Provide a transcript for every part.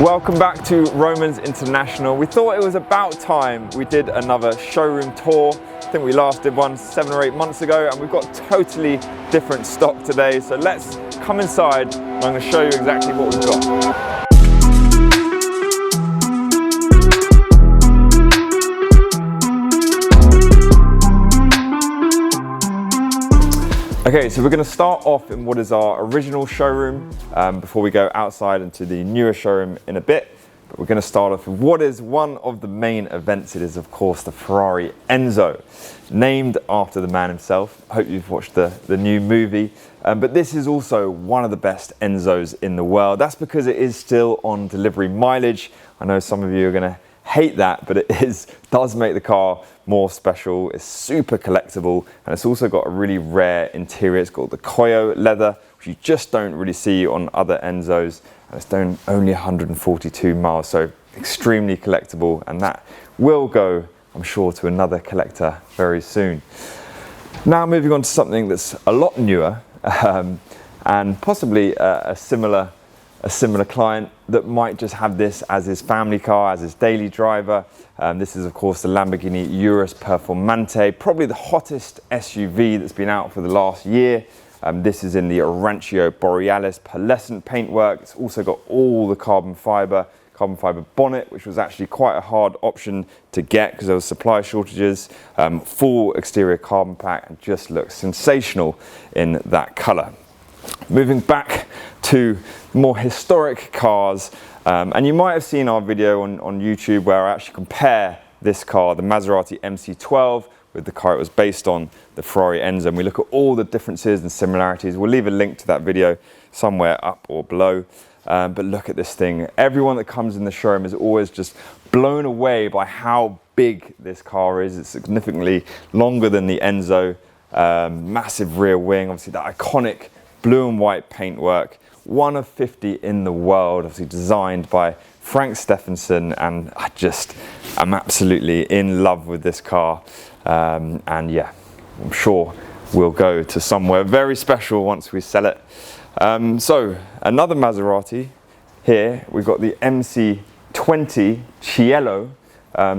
Welcome back to Romans International. We thought it was about time we did another showroom tour. I think we last did one 7 or 8 months ago, and we've got totally different stock today. So let's come inside and I'm going to show you exactly what we've got. Okay, so we're going to start off in what is our original showroom before we go outside into the newer showroom in a bit. But we're going to start off with what is one of the main events. It is, of course, the Ferrari Enzo, named after the man himself. I hope you've watched the new movie. But this is also one of the best Enzos in the world. That's because it is still on delivery mileage. I know some of you are going to hate that, but it does make the car more special. It's super collectible, and it's also got a really rare interior. It's got the Koyo leather, which you just don't really see on other Enzos, and it's done only 142 miles, so extremely collectible, and that will go, I'm sure, to another collector very soon. Now moving on to something that's a lot newer, and possibly a similar client that might just have this as his family car, as his daily driver. This is, of course, the Lamborghini Urus Performante, probably the hottest SUV that's been out for the last year. This is in the Rancio Borealis pearlescent paintwork. It's also got all the carbon fiber bonnet, which was actually quite a hard option to get because there was supply shortages. Full exterior carbon pack, and just looks sensational in that color. Moving back to more historic cars, and you might have seen our video on YouTube where I actually compare this car, the Maserati MC12, with the car it was based on, the Ferrari Enzo, and we look at all the differences and similarities. We'll leave a link to that video somewhere up or below. But look at this thing. Everyone that comes in the showroom is always just blown away by how big this car is. It's significantly longer than the Enzo, massive rear wing, obviously that iconic blue and white paintwork, one of 50 in the world, obviously designed by Frank Stephenson, and I'm absolutely in love with this car. And yeah, I'm sure we'll go to somewhere very special once we sell it. So another Maserati here, we've got the MC20 Cielo.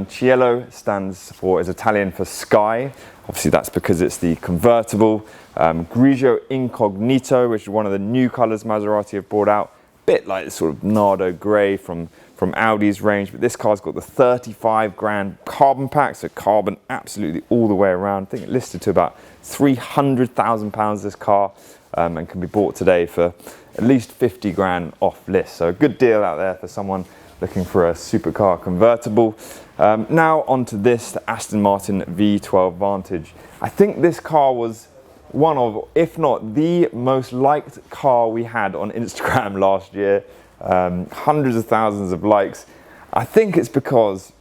Cielo is Italian for sky. Obviously that's because it's the convertible. Grigio Incognito, which is one of the new colors Maserati have brought out. Bit like the sort of Nardo grey from Audi's range, but this car's got the 35 grand carbon pack, so carbon absolutely all the way around. I think it listed to about £300,000 this car, and can be bought today for at least 50 grand off list. So a good deal out there for someone looking for a supercar convertible. Now onto this, the Aston Martin V12 Vantage. I think this car was one of, if not the most liked car we had on Instagram last year. Hundreds of thousands of likes. I think it's because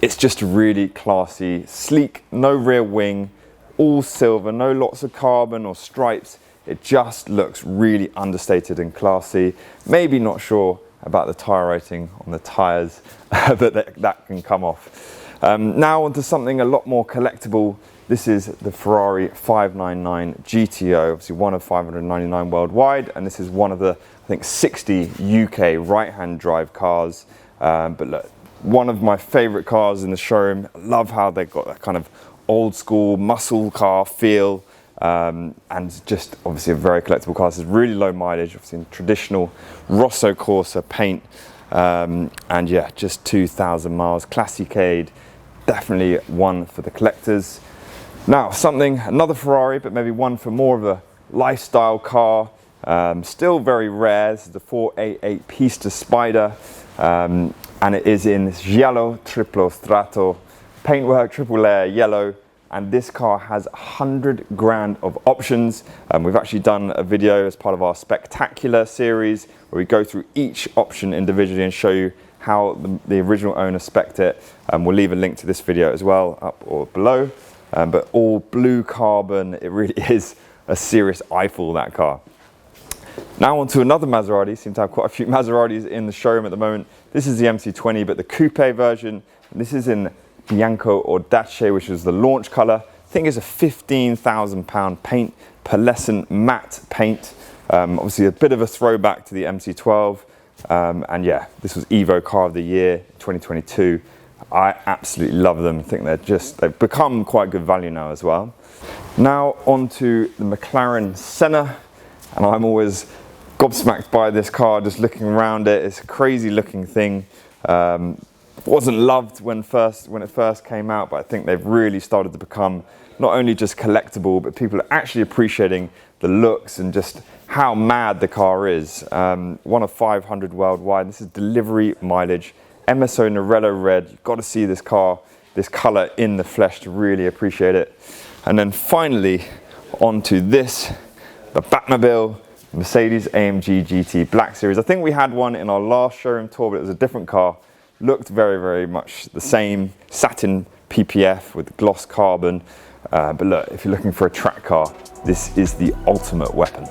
it's just really classy, sleek, no rear wing, all silver, no lots of carbon or stripes. It just looks really understated and classy. Maybe not sure about the tyre rating on the tyres, but that can come off. Now onto something a lot more collectible. This is the Ferrari 599 GTO, obviously one of 599 worldwide, and this is one of the, I think, 60 UK right-hand drive cars. But look, one of my favourite cars in the showroom. I love how they've got that kind of old school muscle car feel, and just obviously a very collectible car. This is really low mileage, obviously in traditional Rosso Corsa paint, and yeah, just 2,000 miles, classicade, definitely one for the collectors. Now another Ferrari, but maybe one for more of a lifestyle car, still very rare. This is the 488 Pista Spider, and it is in this Giallo Triplo Strato paintwork, triple layer yellow. And this car has 100 grand of options. We've actually done a video as part of our Spectacular series where we go through each option individually and show you how the original owner spec'd it. We'll leave a link to this video as well, up or below. But all blue carbon, it really is a serious eyeful, that car. Now on to another Maserati. Seem to have quite a few Maseratis in the showroom at the moment. This is the MC20, but the coupe version. This is in Bianco Audace, which is the launch color. I think it's a £15,000 paint, pearlescent matte paint. Obviously a bit of a throwback to the MC12. And yeah, this was Evo Car of the Year 2022. I absolutely love them. I think they've become quite good value now as well. Now onto the McLaren Senna, and I'm always gobsmacked by this car just looking around it. It's a crazy looking thing. Wasn't loved when it first came out, but I think they've really started to become not only just collectible, but people are actually appreciating the looks and just how mad the car is. One of 500 worldwide. This is delivery mileage. MSO Norello red. You've got to see this car, this color in the flesh to really appreciate it. And then finally onto this, the Batmobile Mercedes AMG GT Black Series. I think we had one in our last showroom tour, but it was a different car. Looked very, very much the same. Satin PPF with gloss carbon. But look, if you're looking for a track car, this is the ultimate weapon.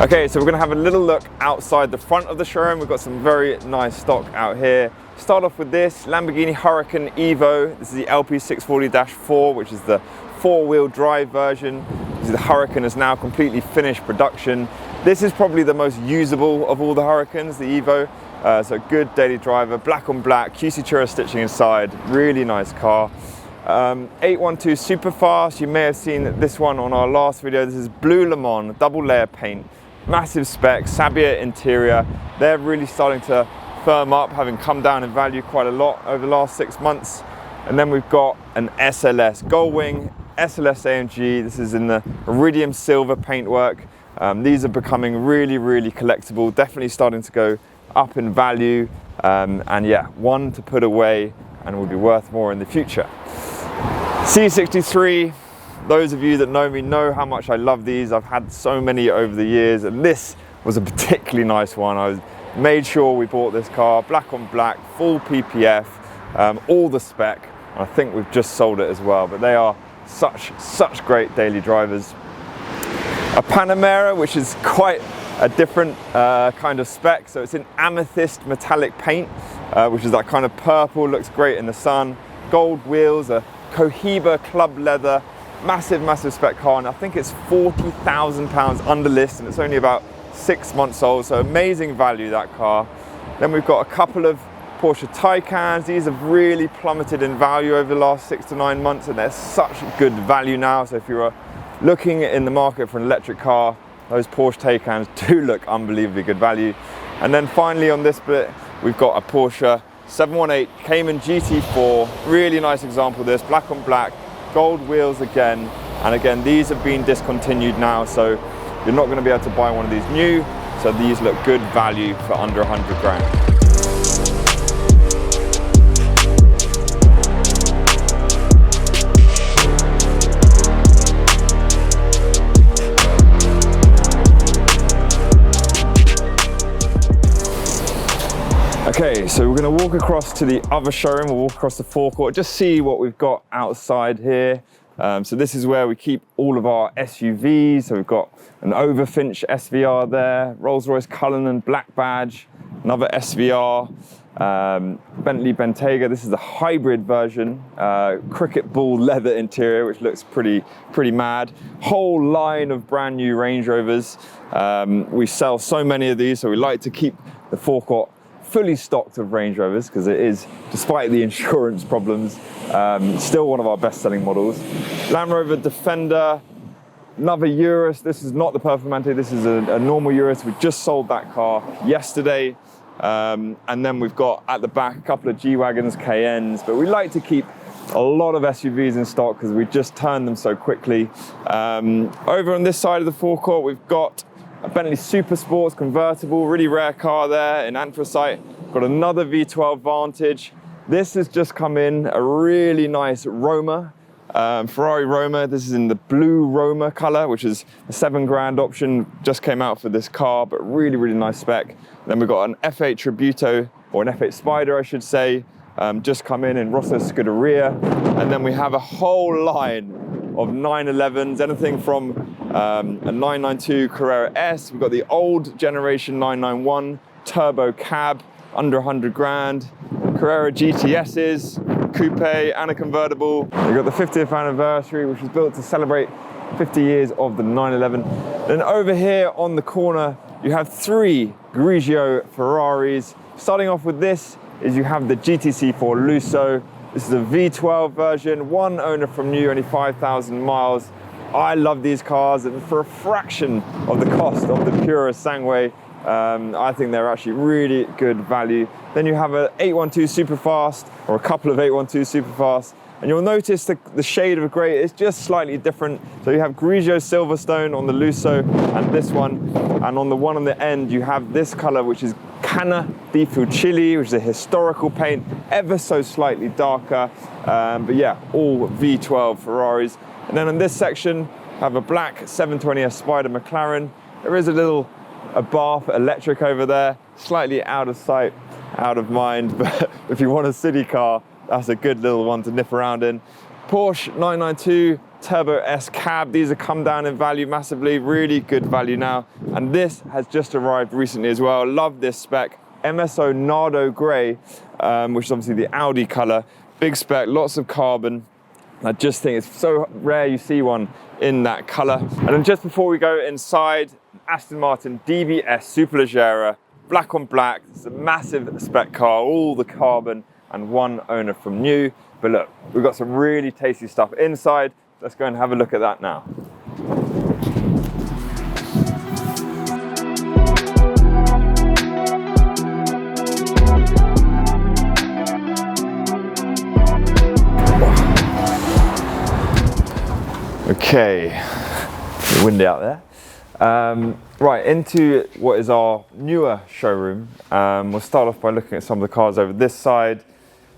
Okay, so we're gonna have a little look outside the front of the showroom. We've got some very nice stock out here. Start off with this Lamborghini Huracan Evo. This is the LP640-4, which is the 4-wheel drive version. The Huracan is now completely finished production. This is probably the most usable of all the Huracans, the Evo. So good daily driver, black on black, QC Chura stitching inside, really nice car. 812 Superfast, you may have seen this one on our last video. This is Blue Le Mans, double layer paint, massive spec, Sabia interior. They're really starting to firm up, having come down in value quite a lot over the last 6 months. And then we've got an SLS Gullwing, SLS AMG. This is in the iridium silver paintwork. These are becoming really, really collectible, definitely starting to go up in value. And yeah, one to put away and will be worth more in the future. C63, those of you that know me know how much I love these. I've had so many over the years, and this was a particularly nice one. I made sure we bought this car, black on black, full PPF, all the spec. I think we've just sold it as well, but they are such great daily drivers. A Panamera, which is quite a different kind of spec. So it's in amethyst metallic paint, which is that kind of purple, looks great in the sun. Gold wheels, a Cohiba club leather, massive spec car, and I think it's £40,000 under list, and it's only about 6 months old, so amazing value, that car. Then we've got a couple of Porsche Taycans. These have really plummeted in value over the last 6 to 9 months, and they're such good value now. So if you're looking in the market for an electric car, those Porsche Taycans do look unbelievably good value. And then finally on this bit, we've got a Porsche 718 Cayman GT4, really nice example of this, black on black, gold wheels again, and again these have been discontinued now, so you're not going to be able to buy one of these new, so these look good value for under 100 grand. Okay, so we're going to walk across to the other showroom. We'll walk across the forecourt, just see what we've got outside here. So this is where we keep all of our SUVs. So we've got an Overfinch SVR there, Rolls-Royce Cullinan Black Badge, another SVR, Bentley Bentayga. This is the hybrid version, cricket ball leather interior, which looks pretty mad. Whole line of brand new Range Rovers. We sell so many of these, so we like to keep the forecourt fully stocked of Range Rovers, because it is, despite the insurance problems, still one of our best-selling models. Land Rover Defender, another Urus. This is not the Performante, this is a normal Urus. We just sold that car yesterday. And then we've got at the back a couple of G-Wagons, Cayennes, but we like to keep a lot of SUVs in stock because we just turn them so quickly. Over on this side of the forecourt, we've got a Bentley Super Sports convertible, really rare car there in anthracite. Got another V12 Vantage. This has just come in, a really nice Roma, Ferrari Roma. This is in the blue Roma color, which is a $7 grand option. Just came out for this car, but really nice spec. Then we've got an F8 Tributo, or an F8 Spider, I should say, just come in Rosso Scuderia. And then we have a whole line of 911s, anything from a 992 Carrera S. We've got the old generation 991 turbo cab, under 100 grand. Carrera GTSs, coupe and a convertible. We've got the 50th anniversary, which was built to celebrate 50 years of the 911. Then over here on the corner, you have 3 Grigio Ferraris. Starting off with this is you have the GTC4 Lusso. This is a V12 version, one owner from new, only 5,000 miles. I love these cars, and for a fraction of the cost of the Pura Sangue, I think they're actually really good value. Then you have an 812 Superfast, or a couple of 812 Superfasts, and you'll notice the shade of grey is just slightly different. So you have Grigio Silverstone on the Lusso and this one, and on the one on the end you have this colour, which is Canna di Fucili, which is a historical paint, ever so slightly darker, but yeah, all V12 Ferraris. And then in this section, I have a black 720S Spider McLaren. There is a bar for electric over there, slightly out of sight, out of mind, but if you want a city car, that's a good little one to nip around in. Porsche 992 Turbo S cab. These have come down in value massively, really good value now. And this has just arrived recently as well. Love this spec. MSO Nardo Grey, which is obviously the Audi color. Big spec, lots of carbon. I just think it's so rare you see one in that color. And then just before we go inside, Aston Martin DBS Superleggera, black on black. It's a massive spec car, all the carbon and one owner from new. But look, we've got some really tasty stuff inside. Let's go and have a look at that now. Okay, windy out there. Right, into what is our newer showroom. We'll start off by looking at some of the cars over this side.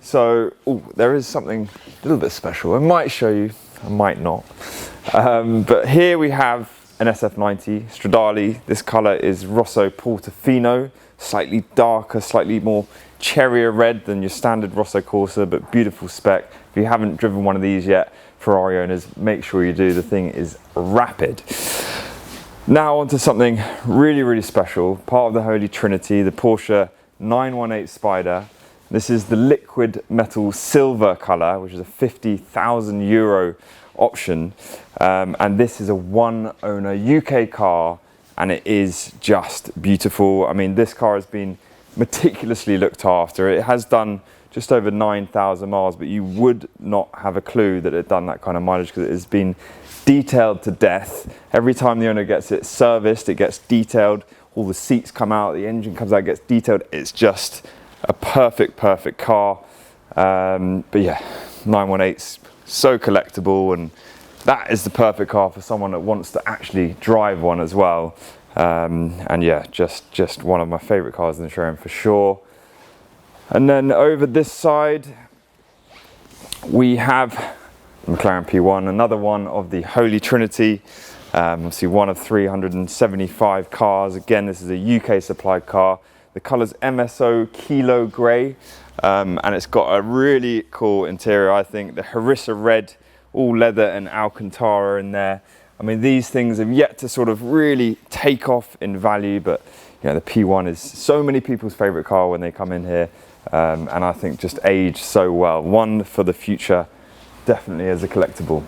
So, there is something a little bit special. I might show you, I might not. But here we have an SF90 Stradale. This colour is Rosso Portofino, slightly darker, slightly more cherrier red than your standard Rosso Corsa, but beautiful spec. If you haven't driven one of these yet, Ferrari owners, make sure you do. The thing is rapid. Now onto something really, really special, part of the Holy Trinity, the Porsche 918 Spider. This is the liquid metal silver colour, which is a €50,000 option. And this is a one owner UK car, and it is just beautiful. I mean, this car has been meticulously looked after. It has done just over 9,000 miles, but you would not have a clue that it had done that kind of mileage because it has been detailed to death. Every time the owner gets it serviced, it gets detailed. All the seats come out, the engine comes out, gets detailed. It's just a perfect car. But yeah, 918's so collectible, and that is the perfect car for someone that wants to actually drive one as well. And yeah, just one of my favorite cars in the showroom for sure. And then over this side, we have McLaren P1, another one of the Holy Trinity. Obviously one of 375 cars. Again, this is a UK supplied car. The colour's MSO Kilo Grey, and it's got a really cool interior, I think. The Harissa Red, all leather and Alcantara in there. I mean, these things have yet to sort of really take off in value, but you know, the P1 is so many people's favourite car when they come in here, and I think just aged so well. One for the future, definitely as a collectible.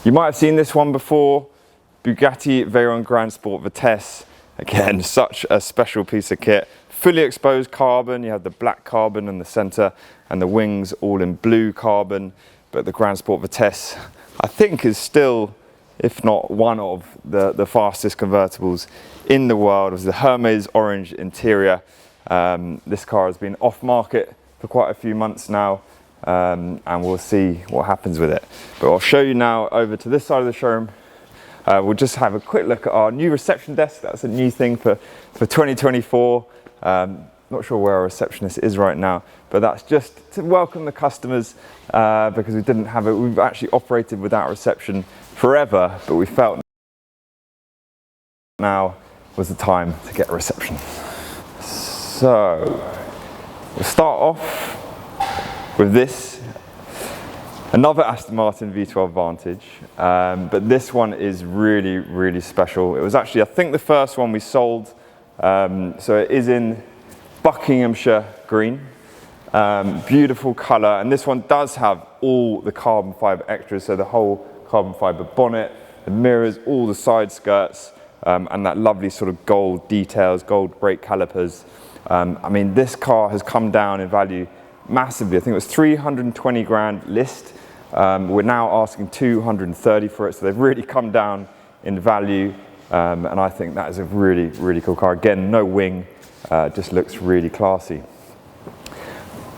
You might have seen this one before, Bugatti Veyron Grand Sport Vitesse. Again, such a special piece of kit. Fully exposed carbon, you have the black carbon in the centre and the wings all in blue carbon. But the Grand Sport Vitesse, I think, is still, if not one of the fastest convertibles in the world. It was the Hermes orange interior. This car has been off market for quite a few months now, and we'll see what happens with it. But I'll show you now over to this side of the showroom. We'll just have a quick look at our new reception desk. That's a new thing for 2024. Not sure where our receptionist is right now, but that's just to welcome the customers, because we didn't have it. We've actually operated without reception forever, but we felt now was the time to get a reception. So we'll start off with this. Another Aston Martin V12 Vantage, but this one is really, really special. It was actually, I think, the first one we sold. So it is in Buckinghamshire green. Beautiful color, and this one does have all the carbon fiber extras, so the whole carbon fiber bonnet, the mirrors, all the side skirts, and that lovely sort of gold details, gold brake calipers. I mean, this car has come down in value massively. I think it was 320 grand list. We're now asking 230 for it, so they've really come down in value, and I think that is a really, really cool car. Again, no wing, just looks really classy.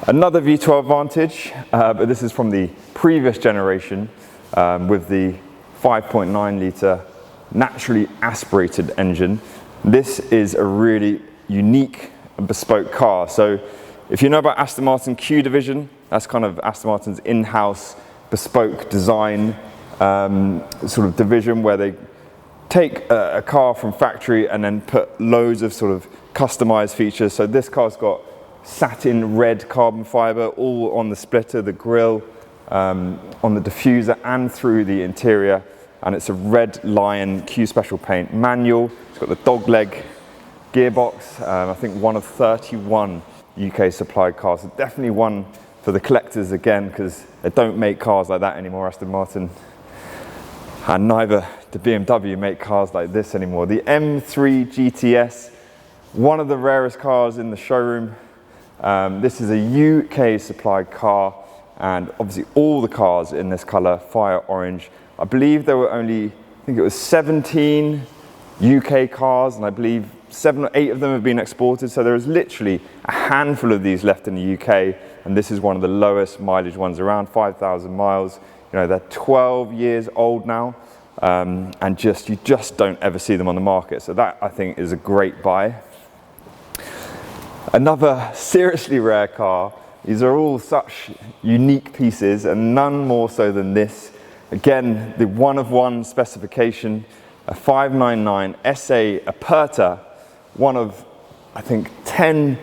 Another V12 Vantage, but this is from the previous generation with the 5.9 litre naturally aspirated engine. This is a really unique and bespoke car. So if you know about Aston Martin Q Division, that's kind of Aston Martin's in-house bespoke design sort of division, where they take a car from factory and then put loads of sort of customized features. So this car's got satin red carbon fiber all on the splitter, the grille, on the diffuser and through the interior, and it's a red Lion Q Special paint manual. It's got the dog leg gearbox, I think one of 31 UK supplied cars, so definitely one for the collectors again, because they don't make cars like that anymore, Aston Martin, and neither do BMW make cars like this anymore. The M3 GTS, one of the rarest cars in the showroom. This is a UK supplied car, and obviously all the cars in this colour, fire orange. I believe there were only, I think it was 17 UK cars, and I believe 7 or 8 of them have been exported, so there is literally a handful of these left in the UK, and this is one of the lowest mileage ones, around 5,000 miles. You know, they're 12 years old now, and you just don't ever see them on the market, so that I think is a great buy. Another seriously rare car. These are all such unique pieces, and none more so than this. Again, the one-of-one specification, a 599 SA Aperta, one of, I think, 10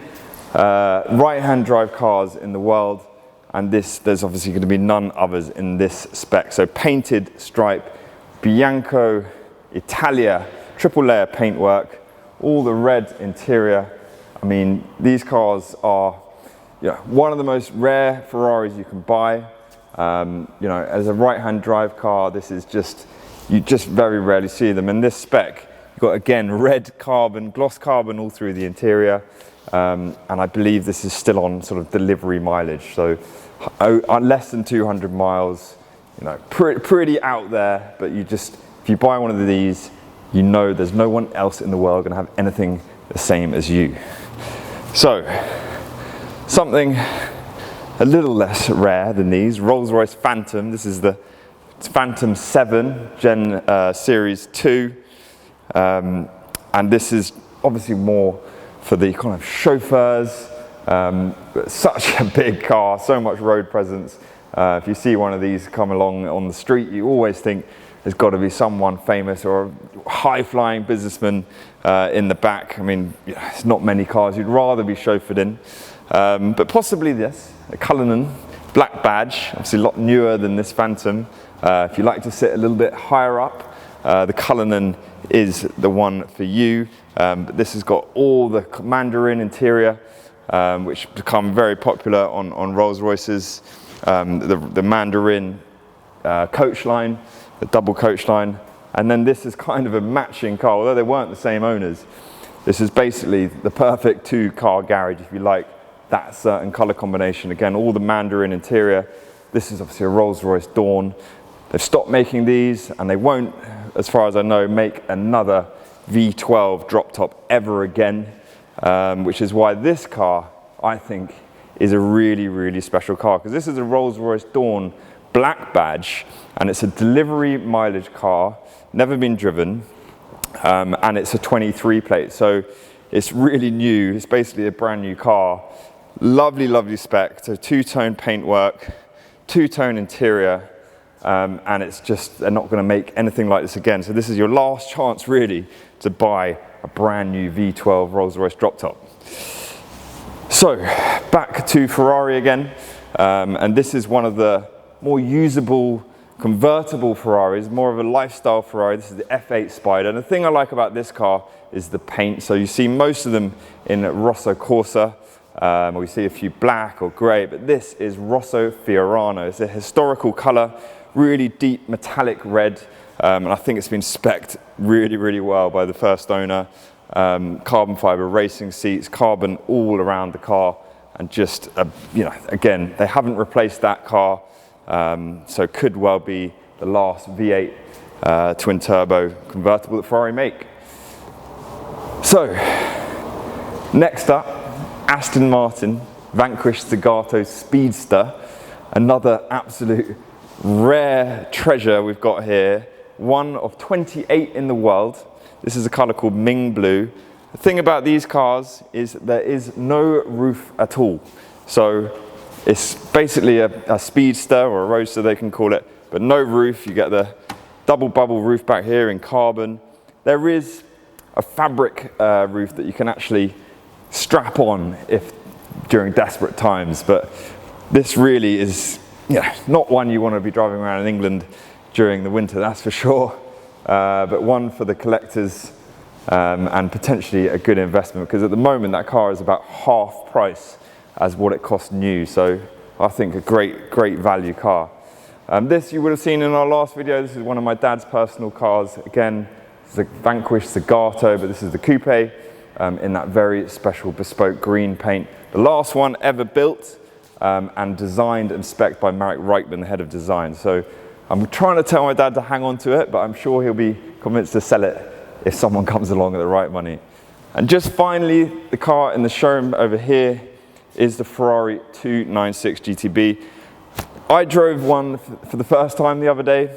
right-hand drive cars in the world, and there's obviously going to be none others in this spec. So painted stripe, Bianco Italia, triple layer paintwork, all the red interior. I mean, these cars are one of the most rare Ferraris you can buy. You know, as a right-hand drive car, this is you just very rarely see them. And this spec, you've got, again, red carbon, gloss carbon all through the interior. And I believe this is still on sort of delivery mileage. So less than 200 miles, you know, pretty out there. But if you buy one of these, you know there's no one else in the world going to have anything the same as you. So, something a little less rare than these, Rolls-Royce Phantom. This is the Phantom 7 Gen Series 2. And this is obviously more for the kind of chauffeurs. Such a big car, so much road presence. If you see one of these come along on the street, you always think there's got to be someone famous or a high-flying businessman in the back. I mean, it's not many cars you'd rather be chauffeured in. But possibly this, a Cullinan black badge, obviously a lot newer than this Phantom. If you like to sit a little bit higher up, the Cullinan is the one for you. But this has got all the Mandarin interior, which become very popular on Rolls-Royces. The Mandarin coach line, the double coach line, and then this is kind of a matching car, although they weren't the same owners. This is basically the perfect 2-car garage if you like that certain color combination. Again, all the Mandarin interior. This is obviously a Rolls-Royce Dawn. They've stopped making these, and they won't, as far as I know, make another V12 drop top ever again, which is why this car, I think, is a really, really special car, because this is a Rolls-Royce Dawn black badge, and it's a delivery mileage car, never been driven, and it's a 23 plate, so it's really new. It's basically a brand new car. Lovely, lovely spec. So 2-tone paintwork, 2-tone interior, and it's just, they're not going to make anything like this again. So this is your last chance really to buy a brand new V12 Rolls-Royce drop top. So back to Ferrari again, and this is one of the more usable convertible Ferraris, more of a lifestyle Ferrari. This is the F8 Spider, and the thing I like about this car is the paint. So you see most of them in Rosso Corsa, We see a few black or grey, but this is Rosso Fiorano. It's a historical colour, really deep metallic red, and I think it's been spec'd really, really well by the first owner. Carbon fibre racing seats, carbon all around the car, and just, again, they haven't replaced that car, so could well be the last V8 twin turbo convertible that Ferrari make. So, next up, Aston Martin Vanquish Zagato Speedster, another absolute rare treasure we've got here, one of 28 in the world. This is a colour called Ming Blue. The thing about these cars is there is no roof at all. So it's basically a speedster or a roadster they can call it, but no roof. You get the double bubble roof back here in carbon. There is a fabric roof that you can actually strap on if during desperate times, but this really is not one you want to be driving around in England during the winter, that's for sure. But one for the collectors and potentially a good investment, because at the moment that car is about half price as what it costs new. So I think a great value car. This you would have seen in our last video. This is one of my dad's personal cars. Again, it's a Vanquish Zagato, but this is the coupe in that very special bespoke green paint. The last one ever built and designed and spec'd by Marek Reichman, the head of design. So I'm trying to tell my dad to hang on to it, but I'm sure he'll be convinced to sell it if someone comes along at the right money. And just finally, the car in the showroom over here is the Ferrari 296 GTB. I drove one for the first time the other day.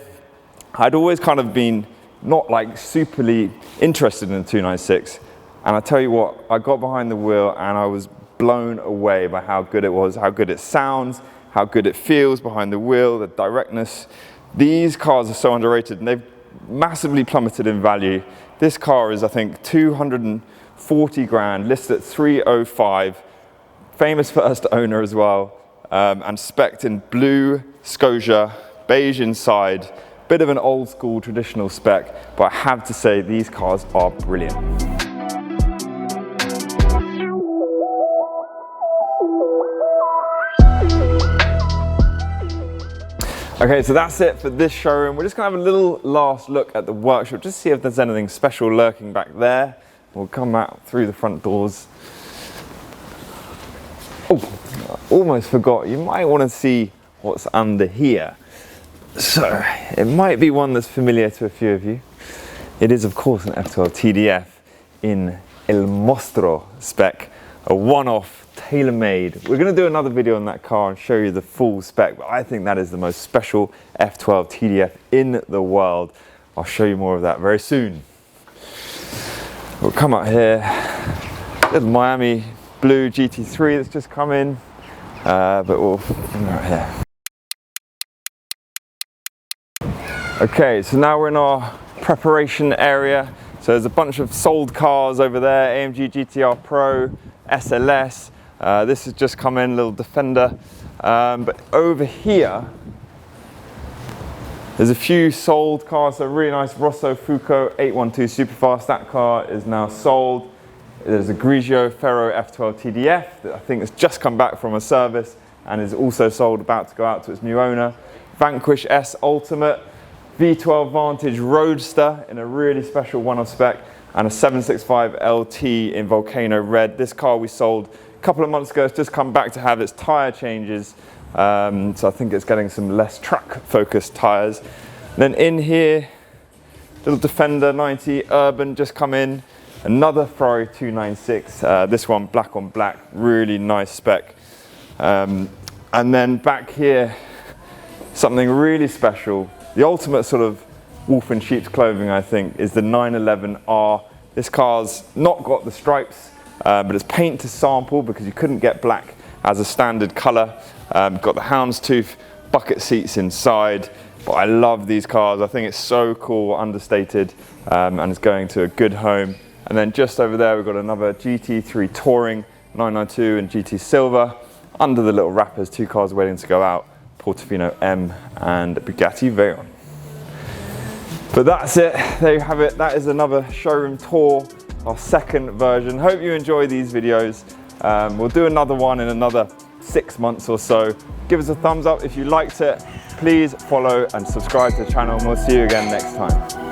I'd always kind of been not like superly interested in the 296. And I tell you what, I got behind the wheel and I was blown away by how good it was, how good it sounds, how good it feels behind the wheel, the directness. These cars are so underrated and they've massively plummeted in value. This car is, I think, 240 grand, listed at 305, famous first owner as well, and spec'd in blue Scotia, beige inside, bit of an old school traditional spec, but I have to say these cars are brilliant. Okay, so that's it for this showroom. We're just gonna have a little last look at the workshop, just see if there's anything special lurking back there. We'll come out through the front doors. Oh, almost forgot. You might want to see what's under here. So, it might be one that's familiar to a few of you. It is, of course, an F12 TDF in El Mostro spec, a one-off, tailor-made. We're going to do another video on that car and show you the full spec, but I think that is the most special F12 TDF in the world. I'll show you more of that very soon. We'll come out here, little Miami blue GT3 that's just come in, but we'll come out here. Okay, so now we're in our preparation area. So there's a bunch of sold cars over there, AMG GTR Pro, SLS. This has just come in, a little Defender. But over here, there's a few sold cars. So a really nice Rosso Fuoco 812 Superfast. That car is now sold. There's a Grigio Ferro F12 TDF that I think has just come back from a service and is also sold, about to go out to its new owner. Vanquish S Ultimate, V12 Vantage Roadster in a really special one-off spec, and a 765 LT in Volcano Red. This car we sold a couple of months ago. It's just come back to have its tyre changes, so I think it's getting some less track-focused tyres. Then in here, little Defender 90 Urban just come in. Another Ferrari 296, this one black on black, really nice spec. And then back here, something really special. The ultimate sort of wolf in sheep's clothing, I think, is the 911R. This car's not got the stripes, but it's paint to sample because you couldn't get black as a standard color. Got the houndstooth bucket seats inside, but I love these cars. I think it's so cool, understated, and it's going to a good home. And then just over there, we've got another GT3 Touring 992 and GT Silver. Under the little wrappers, two cars waiting to go out, Portofino M and Bugatti Veyron. But that's it, there you have it. That is another showroom tour, our second version. Hope you enjoy these videos. We'll do another one in another 6 months or so. Give us a thumbs up if you liked it. Please follow and subscribe to the channel, and we'll see you again next time.